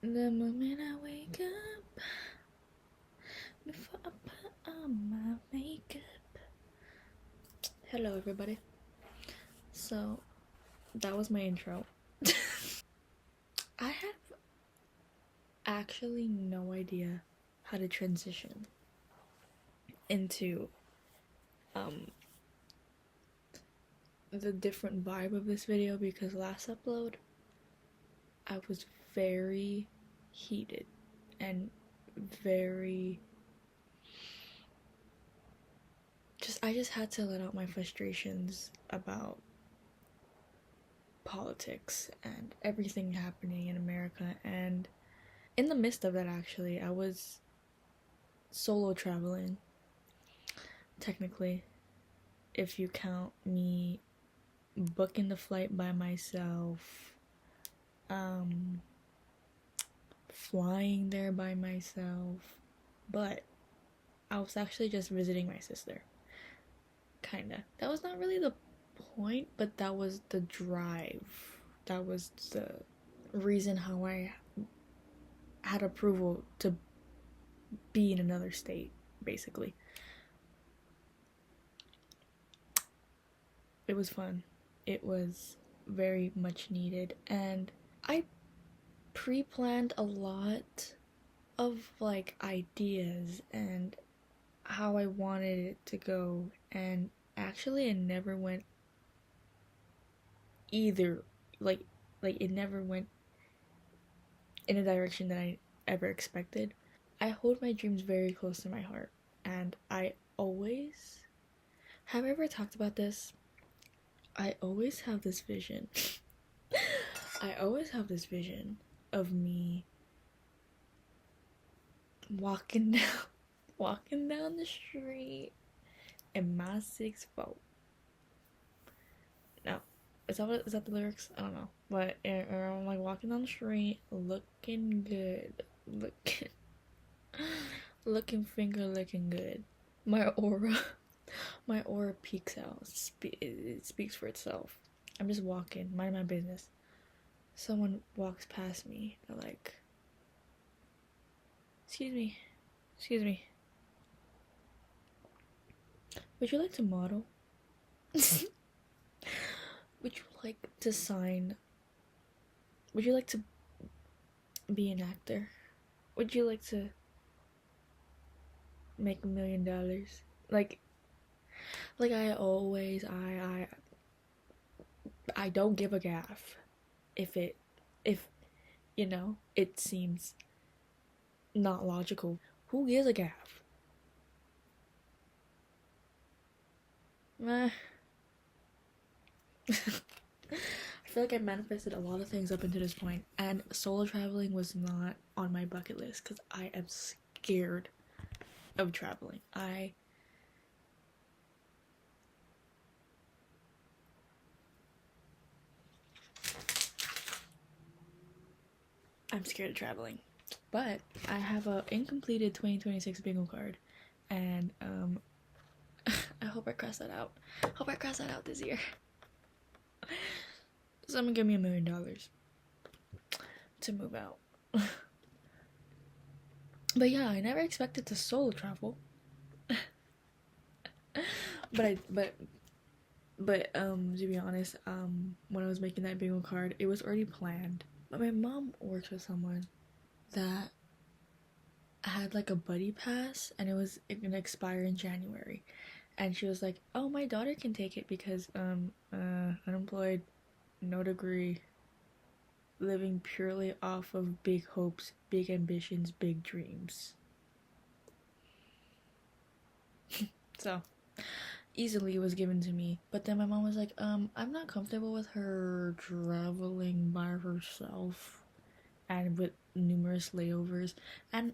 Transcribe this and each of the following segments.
The moment I wake up, before I put on my makeup. Hello, everybody. So, that was my intro. I have actually no idea how to transition into the different vibe of this video because last upload I was very heated and very I just had to let out my frustrations about politics and everything happening in America. And in the midst of that, actually, I was solo traveling, technically, if you count me booking the flight by myself, flying there by myself. But I was actually just visiting my sister, kinda. That was not really the point, but that was the drive. That was the reason how I had approval to be in another state, basically. It was fun. It was very much needed, and I pre-planned a lot of like ideas and how I wanted it to go, and actually it never went either like it never went in a direction that I ever expected. I hold my dreams very close to my heart, and I always have I ever talked about this? I always have this vision. I always have this vision of me walking down the street in my 6'4". No, is that the lyrics? I don't know, but I'm like walking down the street, looking good, looking finger looking good. My aura, my aura peeks out. It speaks for itself. I'm just walking, mind my business. Someone walks past me. They're like, excuse me. Would you like to model? Would you like to sign? Would you like to be an actor? Would you like to make $1 million? Like I always, I don't give a gaff if you know it seems not logical. Who gives a gaff? Meh. I feel like I manifested a lot of things up until this point, and solo traveling was not on my bucket list because I am scared of traveling. I'm scared of traveling, but I have a incompleted 2026 bingo card, and I hope I cross that out. Hope I cross that out this year. Someone give me $1 million to move out. But yeah, I never expected to solo travel. but to be honest, when I was making that bingo card, it was already planned. But my mom works with someone that had like a buddy pass, and it gonna expire in January. And she was like, "Oh, my daughter can take it because unemployed, no degree, living purely off of big hopes, big ambitions, big dreams." So easily was given to me. But then my mom was like, I'm not comfortable with her traveling by herself and with numerous layovers. And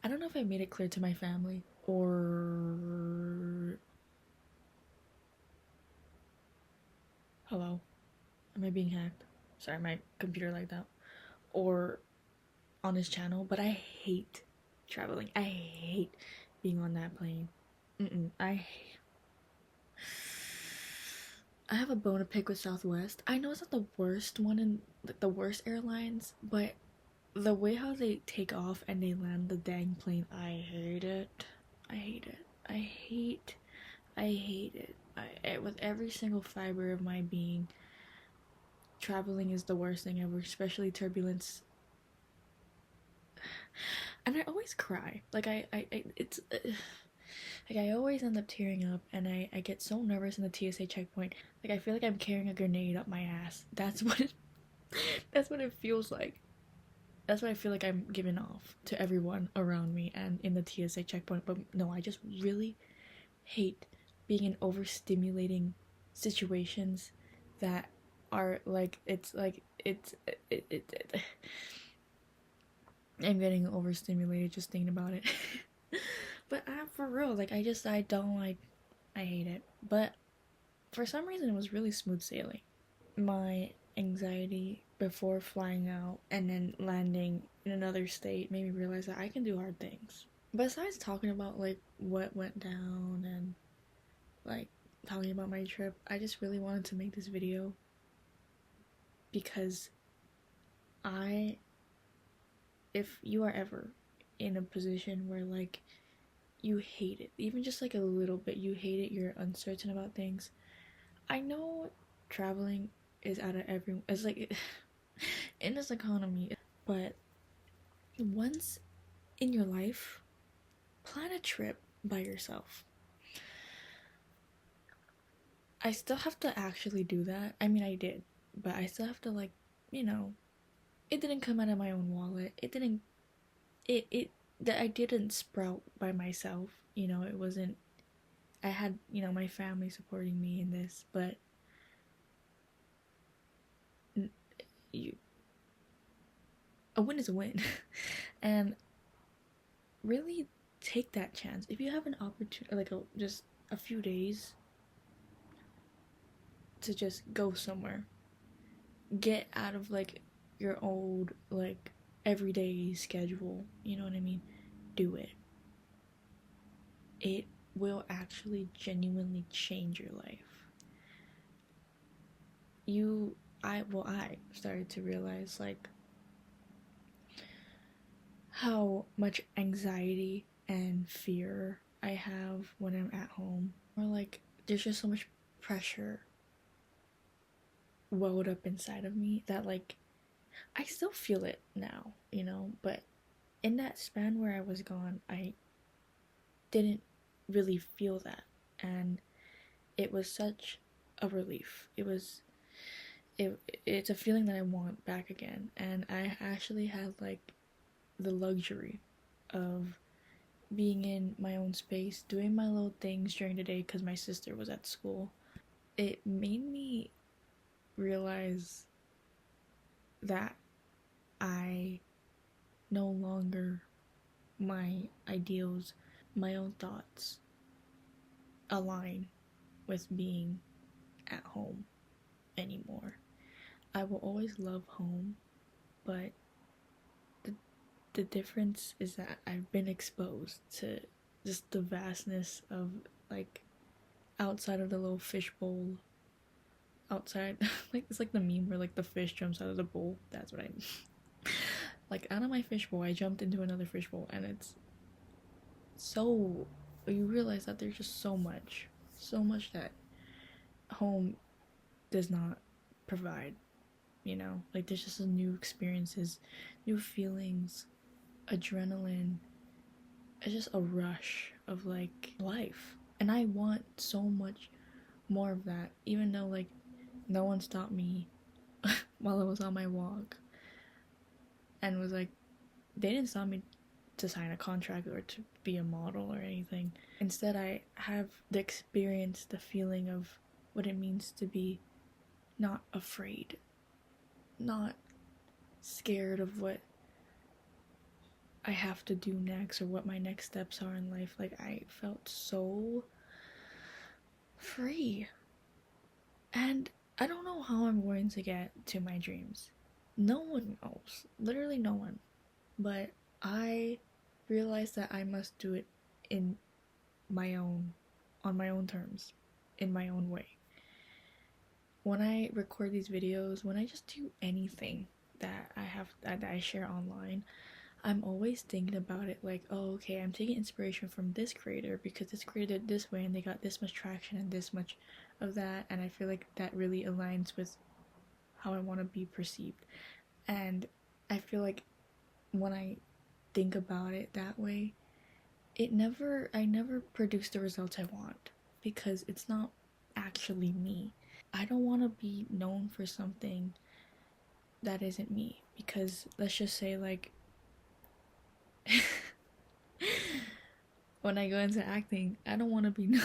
I don't know if I made it clear to my family or hello, am I being hacked? Sorry, my computer like that. Or on his channel, but I hate traveling. I hate being on that plane. I have a bone to pick with Southwest. I know it's not the worst one in like the worst airlines, but the way how they take off and they land the dang plane, I hate it. I hate it. I hate it. With every single fiber of my being, traveling is the worst thing ever, especially turbulence. And I always cry. Like it's like I always end up tearing up, and I get so nervous in the TSA checkpoint. Like I feel like I'm carrying a grenade up my ass. That's what it feels like. That's what I feel like I'm giving off to everyone around me and in the TSA checkpoint. But no, I just really hate being in overstimulating situations that are like I'm getting overstimulated just thinking about it. But for real, like I don't like, I hate it. But for some reason it was really smooth sailing. My anxiety before flying out and then landing in another state made me realize that I can do hard things. Besides talking about like what went down and like talking about my trip, I just really wanted to make this video because if you are ever in a position where like you hate it, even just like a little bit, you hate it, you're uncertain about things. I know traveling is out of everyone. It's like in this economy, but once in your life, plan a trip by yourself. I still have to actually do that. I mean, I did, but I still have to like, it didn't come out of my own wallet. It didn't. It that I didn't sprout by myself. It wasn't. I had my family supporting me in this, but a win is a win. And really take that chance if you have an opportunity, like just a few days to just go somewhere, get out of like your old like everyday schedule, you know what I mean? Do it. It will actually genuinely change your life. I started to realize like how much anxiety and fear I have when I'm at home, or like there's just so much pressure welled up inside of me that like I still feel it now, but in that span where I was gone, I didn't really feel that, and it was such a relief. It's a feeling that I want back again, and I actually had like the luxury of being in my own space, doing my little things during the day because my sister was at school. It made me realize that I no longer, my ideals, my own thoughts align with being at home anymore. I will always love home, but the difference is that I've been exposed to just the vastness of like outside of the little fishbowl. Outside, like it's like the meme where like the fish jumps out of the bowl. That's what I mean. Like out of my fishbowl, I jumped into another fishbowl, and it's so, you realize that there's just so much that home does not provide. Like there's just new experiences, new feelings, adrenaline. It's just a rush of like life, and I want so much more of that, even though like no one stopped me while I was on my walk and was like, they didn't stop me to sign a contract or to be a model or anything. Instead, I have the experience, the feeling of what it means to be not afraid, not scared of what I have to do next or what my next steps are in life. Like I felt so free, and I don't know how I'm going to get to my dreams. No one knows, literally no one, but I realized that I must do it on my own terms, in my own way. When I record these videos, when I just do anything that I share online, I'm always thinking about it like, oh, okay, I'm taking inspiration from this creator because this creator did this way and they got this much traction and this much of that, and I feel like that really aligns with how I want to be perceived. And I feel like when I think about it that way, I never produce the results I want because it's not actually me. I don't want to be known for something that isn't me, because let's just say, like, when I go into acting, I don't want to be known.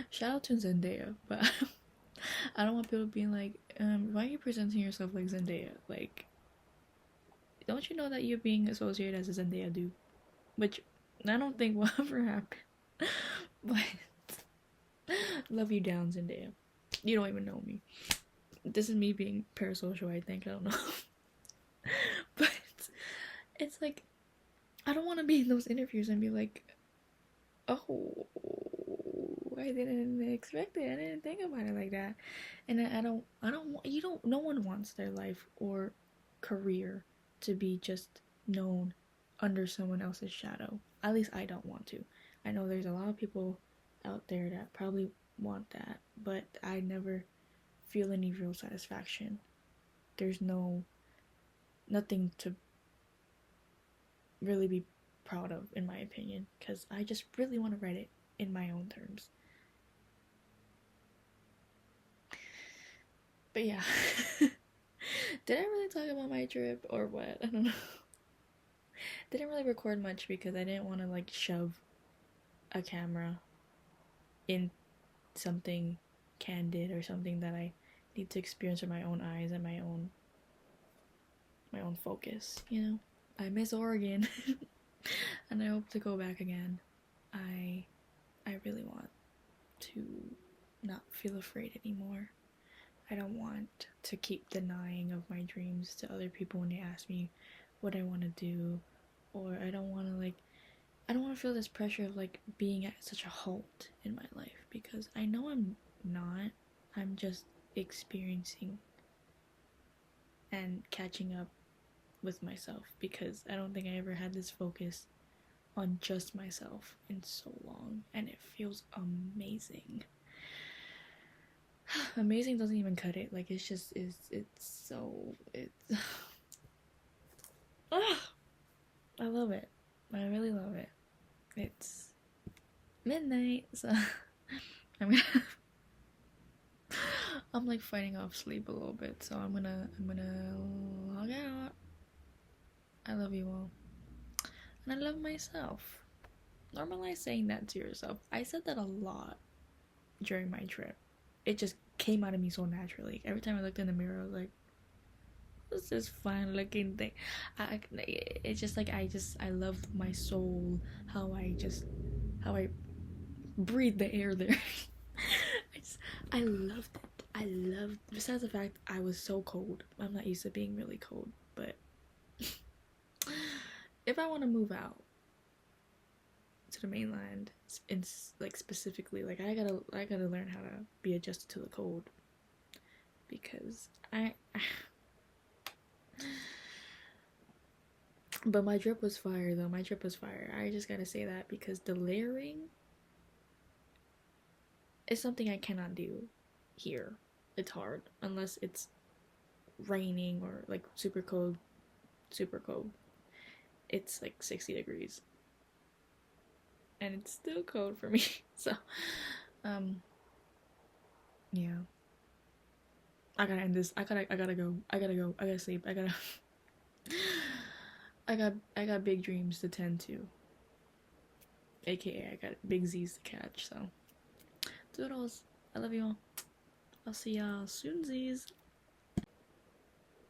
Shout out to Zendaya, but I don't want people being like, why are you presenting yourself like Zendaya? Like, don't you know that you're being associated as a Zendaya dude? Which I don't think will ever happen. But love you down, Zendaya. You don't even know me. This is me being parasocial, I think. I don't know. But it's like, I don't want to be in those interviews and be like, oh, I didn't expect it. I didn't think about it like that. And I don't no one wants their life or career to be just known under someone else's shadow. At least I don't want to. I know there's a lot of people out there that probably want that, but I never feel any real satisfaction. There's nothing to really be proud of, in my opinion, because I just really want to write it in my own terms. But yeah. Did I really talk about my trip or what? I don't know. Didn't really record much because I didn't want to like shove a camera in something candid or something that I need to experience with my own eyes and my own focus, you know? I miss Oregon. And I hope to go back again. I really want to not feel afraid anymore. I don't want to keep denying of my dreams to other people when they ask me what I want to do, or I don't want to feel this pressure of like being at such a halt in my life, because I know I'm not. I'm just experiencing and catching up with myself, because I don't think I ever had this focus on just myself in so long, and it feels amazing. Amazing doesn't even cut it. Like, it's just I love it. I really love it. It's midnight, so I'm like fighting off sleep a little bit, so I'm gonna log out. I love you all, and I love myself. Normalize saying that to yourself. I said that a lot during my trip. It just came out of me so naturally. Every time I looked in the mirror, I was like, what's this fine looking thing? It's just like, I love my soul, how I breathe the air there. I loved it. Besides the fact I was so cold. I'm not used to being really cold, but if I want to move out to the mainland, like specifically, like I gotta learn how to be adjusted to the cold, because but my drip was fire though. My drip was fire. I just gotta say that, because the layering is something I cannot do here. It's hard unless it's raining or like super cold. It's like 60 degrees. And it's still cold for me. So, yeah. I gotta end this. I gotta go. I gotta sleep. I got big dreams to tend to. AKA, I got big Z's to catch, so. Doodles. I love you all. I'll see y'all soon, Z's.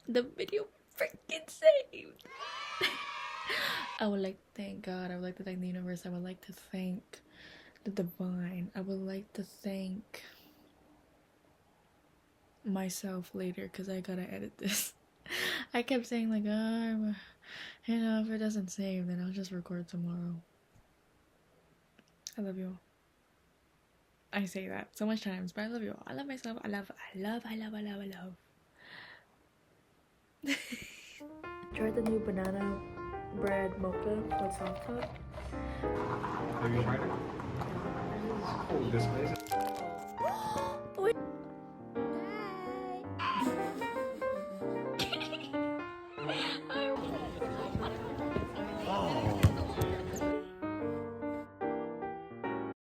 The video freaking saved. I would like to thank God. I would like to thank the universe. I would like to thank the divine. I would like to thank myself later, because I gotta edit this. I kept saying like, if it doesn't save, then I'll just record tomorrow. I love you all. I say that so much times, but I love you all. I love myself. I love. Tried the new banana bread mocha with soft top. Have you tried it? Oh, this place.